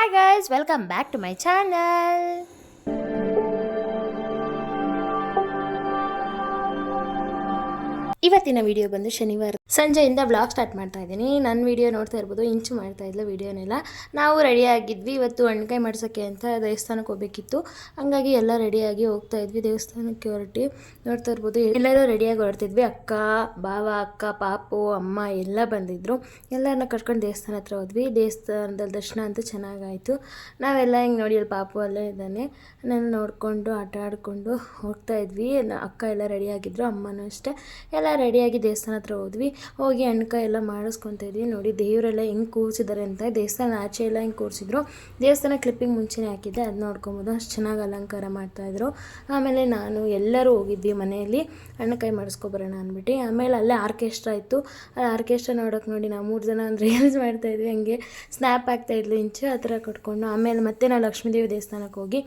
Hi guys, welcome back to my channel. ಇವತ್ತಿನ video ಬಂದು ಶನಿವಾರ ಸಂಜೆಯಿಂದ ವ್ಲಾಗ್ ಸ್ಟಾರ್ಟ್ ಮಾಡ್ತಾ ಇದ್ದೀನಿ. ನನ್ನ ವಿಡಿಯೋ ನೋಡ್ತಾ ಇರ್ಬೋದು, ಇಂಚು ಮಾಡ್ತಾ ಇದ್ಲ ವಿಡಿಯೋನೆಲ್ಲ. ನಾವು ರೆಡಿ ಆಗಿದ್ವಿ, ಇವತ್ತು ಹಣ್ಕಾಯಿ ಮಾಡ್ಸೋಕ್ಕೆ ಅಂತ ದೇವಸ್ಥಾನಕ್ಕೆ ಹೋಗಬೇಕಿತ್ತು. ಹಂಗಾಗಿ ಎಲ್ಲ ರೆಡಿಯಾಗಿ ಹೋಗ್ತಾ ಇದ್ವಿ ದೇವಸ್ಥಾನಕ್ಕೆ ಹೊರಟಿ. ನೋಡ್ತಾ ಇರ್ಬೋದು ಎಲ್ಲರೂ ರೆಡಿಯಾಗಿ ಹೊರಟಿದ್ವಿ. ಅಕ್ಕ, ಬಾವ, ಅಕ್ಕ, ಪಾಪು, ಅಮ್ಮ ಎಲ್ಲ ಬಂದಿದ್ದರು. ಎಲ್ಲರನ್ನ ಕರ್ಕೊಂಡು ದೇವಸ್ಥಾನ ಹತ್ರ ಹೋದ್ವಿ. ದೇವಸ್ಥಾನದಲ್ಲಿ ದರ್ಶನ ಅಂತೂ ಚೆನ್ನಾಗಾಯಿತು. ನಾವೆಲ್ಲ ಹಿಂಗೆ ನೋಡಿ ಅಲ್ಲಿ ಪಾಪು ಅಲ್ಲೇ ಇದ್ದಾನೆ, ನಾನು ನೋಡಿಕೊಂಡು ಆಟ ಆಡಿಕೊಂಡು ಹೋಗ್ತಾ ಇದ್ವಿ. ಅಕ್ಕ ಎಲ್ಲ ರೆಡಿಯಾಗಿದ್ದರು, ಅಮ್ಮನೂ ಅಷ್ಟೇ. ಎಲ್ಲ ರೆಡಿಯಾಗಿ ದೇವಸ್ಥಾನ ಹತ್ರ ಹೋದ್ವಿ. ಹೋಗಿ ಹಣ್ಕಾಯಿ ಎಲ್ಲ ಮಾಡಿಸ್ಕೊತಾ ಇದ್ವಿ. ನೋಡಿ ದೇವರೆಲ್ಲ ಹೆಂಗೆ ಕೂರಿಸಿದ್ದಾರೆ ಅಂತ. ದೇವಸ್ಥಾನ ಆಚೆ ಎಲ್ಲ ಹಿಂಗೆ ಕೂರಿಸಿದ್ರು. ದೇವಸ್ಥಾನ ಕ್ಲಿಪ್ಪಿಂಗ್ ಮುಂಚೆನೇ ಹಾಕಿದ್ದೆ, ಅದು ನೋಡ್ಕೊಬೋದು. ಅಷ್ಟು ಚೆನ್ನಾಗಿ ಅಲಂಕಾರ ಮಾಡ್ತಾಯಿದ್ರು. ಆಮೇಲೆ ನಾನು ಎಲ್ಲರೂ ಹೋಗಿದ್ವಿ ಮನೆಯಲ್ಲಿ ಹಣ್ಕಾಯಿ ಮಾಡಿಸ್ಕೊಬರೋಣ ಅಂದ್ಬಿಟ್ಟು. ಆಮೇಲೆ ಅಲ್ಲೇ ಆರ್ಕೆಸ್ಟ್ರಾ ಇತ್ತು. ಅಲ್ಲಿ ಆರ್ಕೆಸ್ಟ್ರಾ ನೋಡೋಕೆ ನೋಡಿ ನಾವು 3 ಜನ ಒಂದು ರೀಲ್ಸ್ ಮಾಡ್ತಾಯಿದ್ವಿ. ಹಂಗೆ ಸ್ನ್ಯಾಪ್ ಆಗ್ತಾಯಿದ್ಲು ಇಂಚು ಆ ಥರ ಕಟ್ಕೊಂಡು. ಆಮೇಲೆ ಮತ್ತೆ ನಾವು ಲಕ್ಷ್ಮೀದೇವಿ ದೇವಸ್ಥಾನಕ್ಕೆ ಹೋಗಿ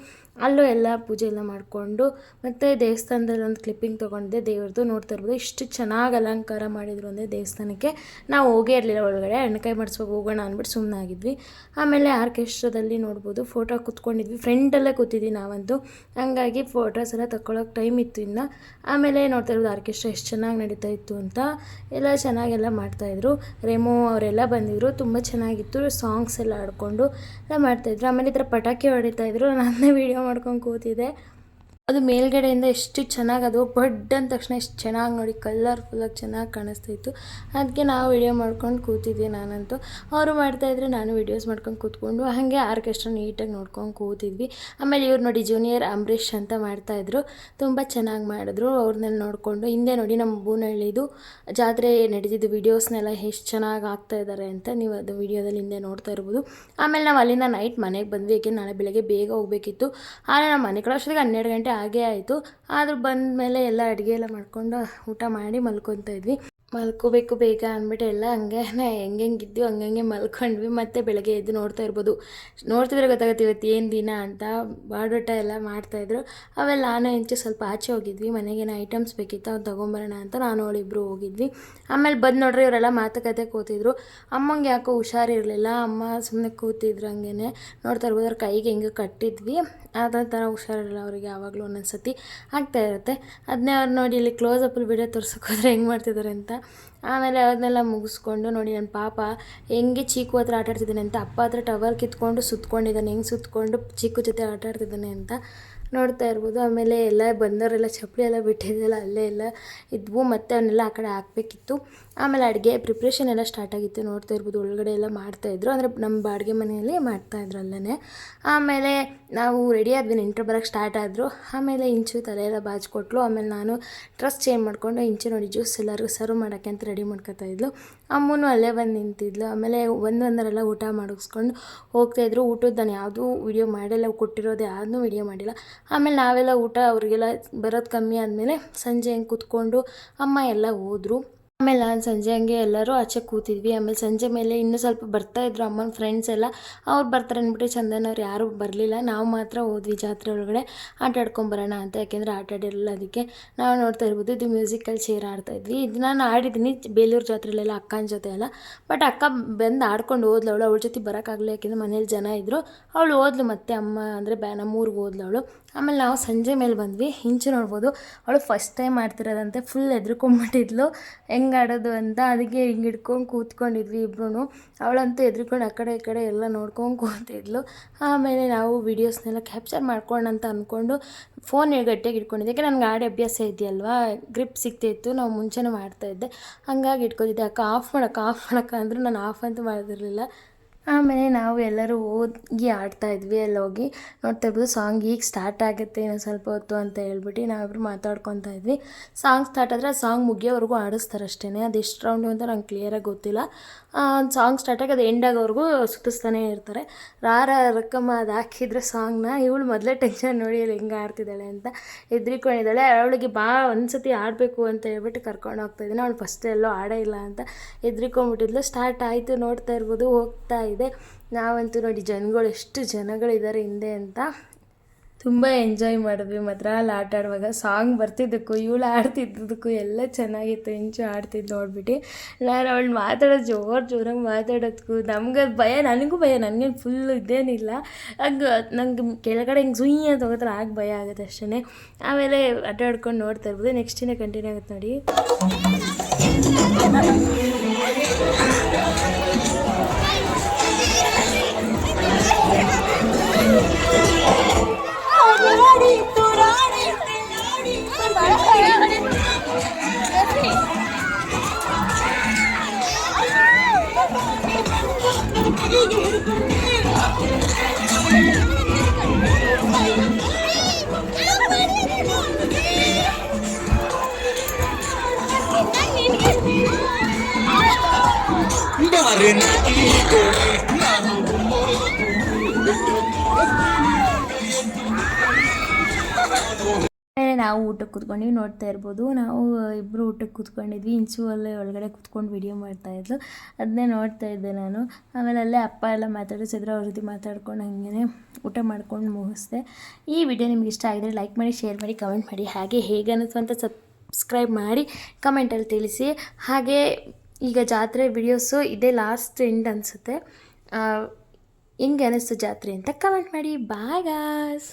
ಅಲ್ಲೂ ಎಲ್ಲ ಪೂಜೆ ಎಲ್ಲ ಮಾಡಿಕೊಂಡು ಮತ್ತು ದೇವಸ್ಥಾನದಲ್ಲಿ ಒಂದು ಕ್ಲಿಪ್ಪಿಂಗ್ ತೊಗೊಂಡಿದ್ದೆ ದೇವ್ರದ್ದು. ನೋಡ್ತಾ ಇರ್ಬೋದು ಇಷ್ಟು ಚೆನ್ನಾಗಿ ಅಲಂಕಾರ ಮಾಡಿದ್ರು ಅಂದರೆ ದೇವಸ್ಥಾನಕ್ಕೆ. ನಾವು ಹೋಗೇ ಇರಲಿಲ್ಲ ಒಳಗಡೆ, ಹಣ್ಕಾಯಿ ಮಾಡಿಸ್ಬೇಕು ಹೋಗೋಣ ಅಂದ್ಬಿಟ್ಟು ಸುಮ್ಮನಾಗಿದ್ವಿ. ಆಮೇಲೆ ಆರ್ಕೆಸ್ಟ್ರಾದಲ್ಲಿ ನೋಡ್ಬೋದು ಫೋಟೋ ಕೂತ್ಕೊಂಡಿದ್ವಿ, ಫ್ರೆಂಡಲ್ಲೇ ಕೂತಿದ್ವಿ ನಾವಂತೂ. ಹಂಗಾಗಿ ಫೋಟೋಸ್ ಎಲ್ಲ ತಗೊಳ್ಳೋಕೆ ಟೈಮ್ ಇತ್ತು ಇನ್ನು. ಆಮೇಲೆ ನೋಡ್ತಾ ಇರ್ಬೋದು ಆರ್ಕೆಸ್ಟ್ರಾ ಎಷ್ಟು ಚೆನ್ನಾಗಿ ನಡೀತಾ ಇತ್ತು ಅಂತ. ಎಲ್ಲ ಚೆನ್ನಾಗೆಲ್ಲ ಮಾಡ್ತಾಯಿದ್ರು. ರೇಮೋ ಅವರೆಲ್ಲ ಬಂದಿದ್ದರು, ತುಂಬ ಚೆನ್ನಾಗಿತ್ತು. ಸಾಂಗ್ಸ್ ಎಲ್ಲ ಆಡಿಕೊಂಡು ಎಲ್ಲ ಮಾಡ್ತಾಯಿದ್ರು. ಆಮೇಲೆ ಈ ಥರ ಪಟಾಕಿ ಹೊಡಿತಾಯಿದ್ರು. ನಾನೇ ವೀಡಿಯೋ ಮಾಡ್ಕೊಂಡು ಕೂತಿದ್ದೆ. ಅದು ಮೇಲ್ಗಡೆಯಿಂದ ಎಷ್ಟು ಚೆನ್ನಾಗಿ, ಅದು ಬಡ್ ಅಂದ ತಕ್ಷಣ ಎಷ್ಟು ಚೆನ್ನಾಗಿ ನೋಡಿ ಕಲರ್ಫುಲ್ಲಾಗಿ ಚೆನ್ನಾಗಿ ಕಾಣಿಸ್ತಾಯಿತ್ತು. ಅದಕ್ಕೆ ನಾವು ವಿಡಿಯೋ ಮಾಡ್ಕೊಂಡು ಕೂತಿದ್ವಿ ನಾನಂತೂ. ಅವರು ಮಾಡ್ತಾಯಿದ್ರೆ ನಾನು ವೀಡಿಯೋಸ್ ಮಾಡ್ಕೊಂಡು ಕೂತ್ಕೊಂಡು ಹಾಗೆ ಆರ್ಕೆಸ್ಟ್ರಾ ನೀಟಾಗಿ ನೋಡ್ಕೊಂಡು ಕೂತಿದ್ವಿ. ಆಮೇಲೆ ಇವ್ರು ನೋಡಿ ಜೂನಿಯರ್ ಅಂಬರೀಷ್ ಅಂತ ಮಾಡ್ತಾಯಿದ್ರು, ತುಂಬ ಚೆನ್ನಾಗಿ ಮಾಡಿದ್ರು. ಅವ್ರನ್ನೆಲ್ಲ ನೋಡಿಕೊಂಡು ಹಿಂದೆ ನೋಡಿ ನಮ್ಮ ಬೂನಹಳ್ಳಿದು ಜಾತ್ರೆ ನಡೆದಿದ್ದು ವೀಡಿಯೋಸ್ನೆಲ್ಲ ಎಷ್ಟು ಚೆನ್ನಾಗಿ ಆಗ್ತಾಯಿದ್ದಾರೆ ಅಂತ ನೀವು ಅದು ವೀಡಿಯೋದಲ್ಲಿ ಹಿಂದೆ ನೋಡ್ತಾ ಇರ್ಬೋದು. ಆಮೇಲೆ ನಾವು ಅಲ್ಲಿಂದ ನೈಟ್ ಮನೆಗೆ ಬಂದ್ವಿ, ಏಕೆ ನಾಳೆ ಬೆಳಗ್ಗೆ ಬೇಗ ಹೋಗಬೇಕಿತ್ತು. ಆದರೆ ನಮ್ಮ ಮನೆ ಕಡೆ ಅಷ್ಟೊತ್ತಿಗೆ 12 ಗಂಟೆ ಹಾಗೇ ಆಯಿತು. ಆದರೂ ಬಂದ ಮೇಲೆ ಎಲ್ಲ ಅಡುಗೆ ಎಲ್ಲ ಮಾಡ್ಕೊಂಡು ಊಟ ಮಾಡಿ ಮಲ್ಕೊತಾ ಇದ್ವಿ. ಮಲ್ಕೋಬೇಕು ಬೇಗ ಅಂದ್ಬಿಟ್ಟು ಎಲ್ಲ ಹಂಗೆ ಹೆಂಗಿದ್ವಿ ಹಂಗಂಗೆ ಮಲ್ಕೊಂಡ್ವಿ. ಮತ್ತು ಬೆಳಗ್ಗೆ ಎದ್ದು ನೋಡ್ತಾ ಇರ್ಬೋದು, ನೋಡ್ತಿದ್ರೆ ಗೊತ್ತಾಗುತ್ತೆ ಇವತ್ತು ಏನು ದಿನ ಅಂತ. ಬಾಡೂಟ ಎಲ್ಲ ಮಾಡ್ತಾಯಿದ್ರು. ಆಮೇಲೆ ನಾನು ಇಂಚು ಸ್ವಲ್ಪ ಆಚೆ ಹೋಗಿದ್ವಿ, ಮನೆಗೇನೋ ಐಟಮ್ಸ್ ಬೇಕಿತ್ತು ಅವ್ನು ತೊಗೊಂಬರೋಣ ಅಂತ ನಾನು ಅವಳಿಬ್ಬರು ಹೋಗಿದ್ವಿ. ಆಮೇಲೆ ಬಂದು ನೋಡ್ರಿ ಇವರೆಲ್ಲ ಮಾತುಕತೆ ಕೂತಿದ್ರು. ಅಮ್ಮಂಗೆ ಯಾಕೋ ಹುಷಾರಿರಲಿಲ್ಲ, ಅಮ್ಮ ಸುಮ್ಮನೆ ಕೂತಿದ್ರು ಹಂಗೇ. ನೋಡ್ತಾ ಇರ್ಬೋದು ಅವ್ರ ಕೈಗೆ ಹೆಂಗೆ ಕಟ್ಟಿದ್ವಿ, ಅದೇ ಥರ ಹುಷಾರಿರಲಿಲ್ಲ ಅವರಿಗೆ. ಯಾವಾಗಲೂ ಒಂದೊಂದು ಸತಿ ಆಗ್ತಾ ಇರುತ್ತೆ. ಅದನ್ನೇ ಅವ್ರು ನೋಡಿ ಇಲ್ಲಿ ಕ್ಲೋಸಪ್ಪಲ್ಲಿ ವಿಡಿಯೋ ತೋರ್ಸೋಕೆ ಹೋದ್ರೆ ಹೆಂಗೆ ಮಾಡ್ತಿದ್ದಾರೆ ಅಂತ. ಆಮೇಲೆ ಅದನ್ನೆಲ್ಲ ಮುಗಿಸ್ಕೊಂಡು ನೋಡಿ ನನ್ನ ಪಾಪ ಹೆಂಗೆ ಚೀಕು ಹತ್ರ ಆಟಾಡ್ತಿದ್ದಾನೆ ಅಂತ. ಅಪ್ಪ ಹತ್ರ ಟವರ್ ಕಿತ್ಕೊಂಡು ಸುತ್ಕೊಂಡಿದ್ದಾನೆ, ಹೆಂಗೆ ಸುತ್ಕೊಂಡು ಚೀಕು ಜೊತೆ ಆಟಾಡ್ತಿದ್ದಾನೆ ಅಂತ ನೋಡ್ತಾ ಇರ್ಬೋದು. ಆಮೇಲೆ ಎಲ್ಲ ಬಂದವರೆಲ್ಲ ಚಪ್ಪಲಿ ಎಲ್ಲ ಬಿಟ್ಟಿದ್ದೆಲ್ಲ ಅಲ್ಲೇ ಎಲ್ಲ ಇದ್ವು, ಮತ್ತು ಅವನ್ನೆಲ್ಲ ಆ ಕಡೆ ಹಾಕಬೇಕಿತ್ತು. ಆಮೇಲೆ ಅಡುಗೆ ಪ್ರಿಪ್ರೇಷನ್ ಎಲ್ಲ ಸ್ಟಾರ್ಟ್ ಆಗಿತ್ತು. ನೋಡ್ತಾ ಇರ್ಬೋದು ಒಳಗಡೆ ಎಲ್ಲ ಮಾಡ್ತಾಯಿದ್ರು, ಅಂದರೆ ನಮ್ಮ ಬಾಡಿಗೆ ಮನೆಯಲ್ಲಿ ಮಾಡ್ತಾಯಿದ್ರು ಅಲ್ಲೇ. ಆಮೇಲೆ ನಾವು ರೆಡಿ ಆದ್ವಿ, ನೆಂಟರು ಬರೋಕ್ಕೆ ಸ್ಟಾರ್ಟ್ ಆದರು. ಆಮೇಲೆ ಇಂಚು ತಲೆ ಎಲ್ಲ ಬಾಚಿಕೊಟ್ಲು. ಆಮೇಲೆ ನಾನು ಡ್ರೆಸ್ ಚೇಂಜ್ ಮಾಡಿಕೊಂಡು ಇಂಚು ನೋಡಿ ಜ್ಯೂಸ್ ಎಲ್ಲರಿಗೂ ಸರ್ವ್ ಮಾಡೋಕ್ಕೆ ಅಂತ ರೆಡಿ ಮಾಡ್ಕೊತಾ ಇದ್ಲು. ಅಮ್ಮನೂ ಅಲ್ಲೇ ಬಂದು ನಿಂತಿದ್ಲು. ಆಮೇಲೆ ಒಂದೊಂದರೆಲ್ಲ ಊಟ ಮಾಡಿಸ್ಕೊಂಡು ಹೋಗ್ತಾಯಿದ್ರು. ಊಟದ್ದು ನಾನು ಯಾವುದೂ ವೀಡಿಯೋ ಮಾಡಿಲ್ಲ, ಕೊಟ್ಟಿರೋದು ಯಾವುದೂ ವೀಡಿಯೋ ಮಾಡಿಲ್ಲ. ಆಮೇಲೆ ನಾವೆಲ್ಲ ಊಟ ಅವರಿಗೆಲ್ಲ ಬರೋದು ಕಮ್ಮಿ ಆದಮೇಲೆ ಸಂಜೆ ಹಂಗೆ ಕೂತ್ಕೊಂಡು ಅಮ್ಮ ಎಲ್ಲ ಹೋದರು. ಆಮೇಲೆ ನಾನು ಸಂಜೆ ಹಂಗೆ ಎಲ್ಲರೂ ಆಚೆ ಕೂತಿದ್ವಿ. ಆಮೇಲೆ ಸಂಜೆ ಮೇಲೆ ಇನ್ನೂ ಸ್ವಲ್ಪ ಬರ್ತಾಯಿದ್ರು ಅಮ್ಮನ ಫ್ರೆಂಡ್ಸ್ ಎಲ್ಲ. ಅವ್ರು ಬರ್ತಾರೆ ಅಂದ್ಬಿಟ್ಟು ಚಂದನ್ ಅವ್ರು ಯಾರೂ ಬರಲಿಲ್ಲ. ನಾವು ಮಾತ್ರ ಹೋದ್ವಿ ಜಾತ್ರೆ ಒಳಗಡೆ ಆಟ ಆಡ್ಕೊಂಬರೋಣ ಅಂತ, ಯಾಕೆಂದರೆ ಆಟ ಆಡಿರಲಿಲ್ಲ. ಅದಕ್ಕೆ ನಾವು ನೋಡ್ತಾ ಇರ್ಬೋದು ಇದು ಮ್ಯೂಸಿಕಲ್ ಚೇರ್ ಆಡ್ತಾಯಿದ್ವಿ. ಇದು ನಾನು ಆಡಿದ್ದೀನಿ ಬೇಲೂರು ಜಾತ್ರೆಲೆಲ್ಲ ಅಕ್ಕನ ಜೊತೆ ಎಲ್ಲ. ಬಟ್ ಅಕ್ಕ ಬಂದು ಆಡ್ಕೊಂಡು ಹೋದ್ಲು. ಅವಳ ಜೊತೆ ಬರೋಕ್ಕಾಗಲಿ, ಯಾಕೆಂದರೆ ಮನೇಲಿ ಜನ ಇದ್ದರು. ಅವಳು ಹೋದ್ಲು, ಮತ್ತೆ ಅಮ್ಮ ಅಂದರೆ ನಮ್ಮೂರಿಗೆ ಹೋದ್ಲು ಅವಳು. ಆಮೇಲೆ ನಾವು ಸಂಜೆ ಮೇಲೆ ಬಂದ್ವಿ. ಇಂಚು ನೋಡ್ಬೋದು ಅವಳು ಫಸ್ಟ್ ಟೈಮ್ ಆಡ್ತಿರೋದಂತೆ, ಫುಲ್ ಹೆದ್ರ್ಕೊಂಬಿಟ್ಟಿದ್ಲು ಹೆಂಗೆ ಆಡೋದು ಅಂತ. ಅದಕ್ಕೆ ಹಿಂಗೆ ಹಿಡ್ಕೊಂಡು ಕೂತ್ಕೊಂಡಿದ್ವಿ ಇಬ್ಬರೂ. ಅವಳಂತೂ ಹೆದ್ರ್ಕೊಂಡು ಆ ಕಡೆ ಈ ಕಡೆ ಎಲ್ಲ ನೋಡ್ಕೊಂಡು ಕೂತಿದ್ಲು. ಆಮೇಲೆ ನಾವು ವೀಡಿಯೋಸ್ನೆಲ್ಲ ಕ್ಯಾಪ್ಚರ್ ಮಾಡ್ಕೊಂಡು ಅಂತ ಅಂದ್ಕೊಂಡು ಫೋನ್ ಗಟ್ಟಿಯಾಗಿ ಇಟ್ಕೊಂಡಿದ್ದೆ. ಯಾಕೆ ನನಗೆ ಆಡಿ ಅಭ್ಯಾಸ ಇದೆಯಲ್ವಾ, ಗ್ರಿಪ್ ಸಿಗ್ತಾಯಿತ್ತು. ನಾವು ಮುಂಚೆನೇ ಮಾಡ್ತಾಯಿದ್ದೆ, ಹಂಗಾಗಿ ಇಟ್ಕೊಂಡಿದ್ದೆ. ಅಕ್ಕ ಆಫ್ ಮಾಡೋಕ್ಕೆ ಅಂದರೂ ನಾನು ಆಫ್ ಅಂತೂ ಮಾಡ್ತಿರಲಿಲ್ಲ. ಆಮೇಲೆ ನಾವು ಎಲ್ಲರೂ ಹೋಗಿ ಆಡ್ತಾಯಿದ್ವಿ. ಅಲ್ಲಿ ಹೋಗಿ ನೋಡ್ತಾ ಇರ್ಬೋದು ಸಾಂಗ್ ಈಗ ಸ್ಟಾರ್ಟ್ ಆಗುತ್ತೆ ಇನ್ನೂ ಸ್ವಲ್ಪ ಹೊತ್ತು ಅಂತ ಹೇಳ್ಬಿಟ್ಟು ನಾವಿಬ್ಬರು ಮಾತಾಡ್ಕೊತಾ ಇದ್ವಿ. ಸಾಂಗ್ ಸ್ಟಾರ್ಟ್ ಆದರೆ ಆ ಸಾಂಗ್ ಮುಗಿಯೋವರೆಗೂ ಆಡಿಸ್ತಾರೆ ಅಷ್ಟೇ. ಅದು ಎಷ್ಟು ರೌಂಡು ಅಂತ ನಂಗೆ ಕ್ಲಿಯರಾಗಿ ಗೊತ್ತಿಲ್ಲ. ಒಂದು ಸಾಂಗ್ ಸ್ಟಾರ್ಟ್ ಆಗಿ ಅದು ಎಂಡ್ ಆಗೋವರೆಗೂ ಸುತ್ತಿಸ್ತಾನೆ ಇರ್ತಾರೆ. ರಾರ ರಕ್ಕಮ್ಮ ಅದು ಹಾಕಿದ್ರೆ ಸಾಂಗ್ನ ಇವಳು ಮೊದಲೇ ಟೆನ್ಷನ್ ನೋಡಿ ಅಲ್ಲಿ ಹೆಂಗೆ ಆಡ್ತಿದ್ದಾಳೆ ಅಂತ ಹೆದ್ರಿಕೊಂಡಿದ್ದಾಳೆ. ಅವಳಿಗೆ ಒಂದು ಸತಿ ಆಡಬೇಕು ಅಂತ ಹೇಳ್ಬಿಟ್ಟು ಕರ್ಕೊಂಡು ಹೋಗ್ತಾಯಿದ್ದೀನಿ. ಅವಳು ಫಸ್ಟ್ ಎಲ್ಲೋ ಆಡೇ ಇಲ್ಲ ಅಂತ ಹೆದ್ರಿಕೊಂಡ್ಬಿಟ್ಟಿದ್ಲು. ಸ್ಟಾರ್ಟ್ ಆಯಿತು, ನೋಡ್ತಾ ಇರ್ಬೋದು ಹೋಗ್ತಾ ಇದೆ. ನಾವಂತೂ ನೋಡಿ ಜನಗಳು ಎಷ್ಟು ಜನಗಳಿದ್ದಾರೆ ಹಿಂದೆ ಅಂತ ತುಂಬ ಎಂಜಾಯ್ ಮಾಡಿದ್ವಿ ಮಾತ್ರ ಅಲ್ಲಿ ಆಟ ಆಡುವಾಗ. ಸಾಂಗ್ ಬರ್ತಿದ್ದಕ್ಕೂ ಇವಳು ಆಡ್ತಿದ್ದಕ್ಕೂ ಎಲ್ಲ ಚೆನ್ನಾಗಿತ್ತು. ಇಂಚು ಆಡ್ತಿದ್ದು ನೋಡ್ಬಿಟ್ಟು ನಾನು ಅವಳು ಮಾತಾಡೋದು ಜೋರಾಗಿ ಮಾತಾಡೋದಕ್ಕೂ ನಮ್ಗೆ ಭಯ, ನನಗೂ ಭಯ. ನನಗೇನು ಫುಲ್ ಇದೇನಿಲ್ಲ, ಹಂಗೆ ನಂಗೆ ಕೆಳಗಡೆ ಹಿಂಗೆ ಸುಯ್ಯಿ ಅಂತ ಹೋಗೋತ್ರ ಆಗ ಭಯ ಆಗುತ್ತೆ ಅಷ್ಟೇ. ಆಮೇಲೆ ಆಟ ಆಡ್ಕೊಂಡು ನೋಡ್ತಾ ಇರ್ಬೋದು. ನೆಕ್ಸ್ಟ್ ದಿನ ಕಂಟಿನ್ಯೂ ಆಗುತ್ತೆ ನೋಡಿ. ನಾವು ಊಟಕ್ಕೆ ಕೂತ್ಕೊಂಡು ನೋಡ್ತಾ ಇರ್ಬೋದು. ನಾವು ಇಬ್ಬರು ಊಟಕ್ಕೆ ಕೂತ್ಕೊಂಡಿದ್ವಿ. ಇಂಚು ಅಲ್ಲೇ ಒಳಗಡೆ ಕೂತ್ಕೊಂಡು ವಿಡಿಯೋ ಮಾಡ್ತಾಯಿದ್ಲು, ಅದನ್ನೇ ನೋಡ್ತಾ ಇದ್ದೆ ನಾನು. ಆಮೇಲೆ ಅಲ್ಲೇ ಅಪ್ಪ ಎಲ್ಲ ಮಾತಾಡಿಸಿದ್ರು, ಅವ್ರ ಜೊತೆ ಮಾತಾಡ್ಕೊಂಡು ಹಾಗೇ ಊಟ ಮಾಡ್ಕೊಂಡು ಮುಗಿಸ್ದೆ. ಈ ವಿಡಿಯೋ ನಿಮ್ಗೆ ಇಷ್ಟ ಆಗಿದ್ರೆ ಲೈಕ್ ಮಾಡಿ, ಶೇರ್ ಮಾಡಿ, ಕಮೆಂಟ್ ಮಾಡಿ. ಹಾಗೆ ಹೇಗೆ ಅನ್ನಿಸ್ತು ಅಂತ ಸಬ್ಸ್ಕ್ರೈಬ್ ಮಾಡಿ ಕಮೆಂಟಲ್ಲಿ ತಿಳಿಸಿ. ಹಾಗೆ ಈಗ ಜಾತ್ರೆ ವಿಡಿಯೋಸು ಇದೇ ಲಾಸ್ಟ್ ಎಂಡ್ ಅನಿಸುತ್ತೆ. ಹೆಂಗೆ ಅನ್ನಿಸ್ತು ಜಾತ್ರೆ ಅಂತ ಕಮೆಂಟ್ ಮಾಡಿ. Bye guys.